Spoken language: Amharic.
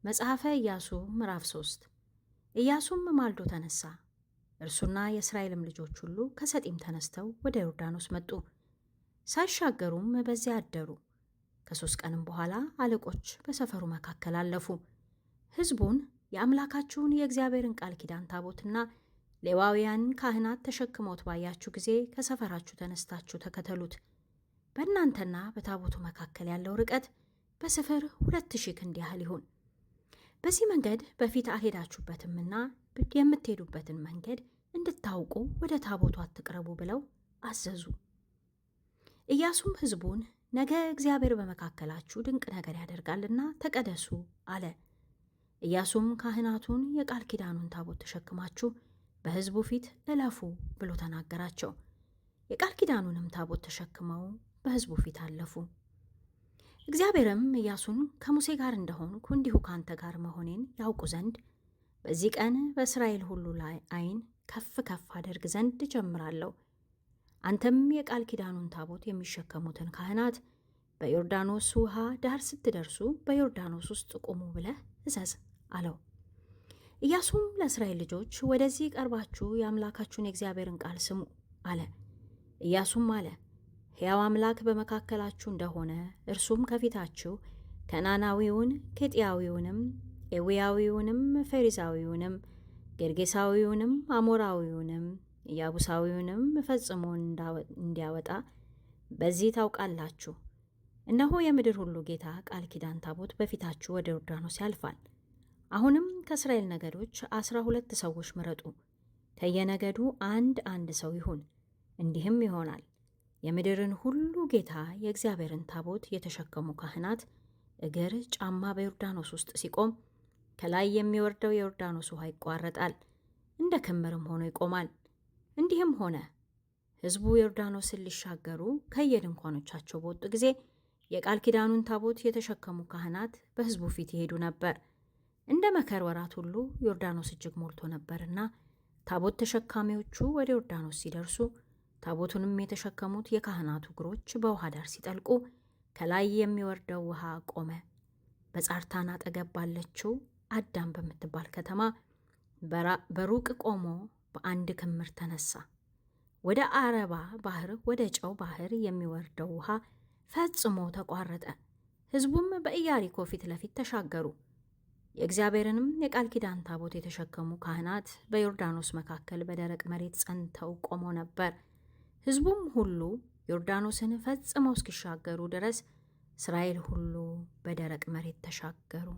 መጽሐፈ ኢያሱ ምዕራፍ 3 ኢያሱም ማልዶ ተነሳ፣ እርሱና የእስራኤልም ልጆች ሁሉ ከሰጢም ተነስተው ወደ ዮርዳኖስ መጡ። ሳይሻገሩም በዚያ አደሩ። ከ3 ቀንም በኋላ አለቆች በሰፈሩ መካከል አለፉ። ሕዝቡን የአምላካችሁን የእግዚአብሔርን ቃል ኪዳን ታቦትና ሌዋውያን ካህናት ተሸክመውት ባያችሁ ጊዜ ከሰፈራችሁ ተነስታችሁ ተከተሉት። በእናንተና በታቦቱ መካከል ያለው ርቀት በስፍር 2000 ክንድ ያህል ይሁን። በዚህ መንገድ በፊት አልሄዳችሁበትምና የምትሄዱበትን መንገድ እንድታውቁ ወደ ታቦቱ አትቅረቡ ብለው አዘዙ። ኢያሱም ሕዝቡን ነገ እግዚአብሔር በመካከላችሁ ድንቅ ነገር ያደርጋልና ተቀደሱ አለ። ኢያሱም ካህናቱን የቃል ኪዳኑን ታቦት ተሸክማችሁ በሕዝቡ ፊት እለፉ ብሎ ተናገራቸው። የቃል ኪዳኑንም ታቦት ተሸክመው በሕዝቡ ፊት አለፉ። እግዚአብሔርም ኢያሱን ከሙሴ ጋር እንደሆንኩ እንዲሁ ካንተ ጋር መሆኔን ያውቁ ዘንድ በዚህ ቀን በእስራኤል ሁሉ ላይ ዓይን ከፍ ከፍ አደርግ ዘንድ እጀምራለሁ። አንተም የቃል ኪዳኑን ታቦት የሚሸከሙትን ካህናት በዮርዳኖስ ውሃ ዳር ስትደርሱ በዮርዳኖስ ውስጥ ቁሙ ብለህ እዘዝ አለው። ኢያሱም ለእስራኤል ልጆች ወደዚህ ቀርባችሁ የአምላካችሁን የእግዚአብሔርን ቃል ስሙ አለ። ኢያሱም አለ፣ ሕያው አምላክ በመካከላችሁ እንደሆነ እርሱም ከፊታችሁ ከናናዊውን፣ ኬጢያዊውንም፣ ኤዊያዊውንም፣ ፌሪዛዊውንም፣ ጌርጌሳዊውንም፣ አሞራዊውንም፣ ኢያቡሳዊውንም ፈጽሞ እንዲያወጣ በዚህ ታውቃላችሁ። እነሆ የምድር ሁሉ ጌታ ቃል ኪዳን ታቦት በፊታችሁ ወደ ዮርዳኖስ ያልፋል። አሁንም ከእስራኤል ነገዶች 12 ሰዎች ምረጡ፣ ከየነገዱ አንድ ሰው ይሁን። እንዲህም ይሆናል፣ የምድርን ሁሉ ጌታ የእግዚአብሔርን ታቦት የተሸከሙ ካህናት እግር ጫማ በዮርዳኖስ ውስጥ ሲቆም ከላይ የሚወርደው የዮርዳኖስ ውሃ ይቋረጣል፣ እንደ ክምርም ሆኖ ይቆማል። እንዲህም ሆነ፣ ሕዝቡ ዮርዳኖስን ሊሻገሩ ከየድንኳኖቻቸው በወጡ ጊዜ የቃል ኪዳኑን ታቦት የተሸከሙ ካህናት በሕዝቡ ፊት ይሄዱ ነበር። እንደ መከር ወራት ሁሉ ዮርዳኖስ እጅግ ሞልቶ ነበርና ታቦት ተሸካሚዎቹ ወደ ዮርዳኖስ ሲደርሱ ታቦቱንም የተሸከሙት የካህናቱ እግሮች በውሃ ዳር ሲጠልቁ ከላይ የሚወርደው ውሃ ቆመ። በጻርታን አጠገብ ባለችው አዳም በምትባል ከተማ በሩቅ ቆሞ በአንድ ክምር ተነሳ። ወደ አረባ ባህር ወደ ጨው ባህር የሚወርደው ውሃ ፈጽሞ ተቋረጠ። ሕዝቡም በኢያሪኮ ፊት ለፊት ተሻገሩ። የእግዚአብሔርንም የቃል ኪዳን ታቦት የተሸከሙ ካህናት በዮርዳኖስ መካከል በደረቅ መሬት ጸንተው ቆመው ነበር። ሕዝቡም ሁሉ ዮርዳኖስን ፈጽመው እስኪሻገሩ ድረስ እስራኤል ሁሉ በደረቅ መሬት ተሻገሩ።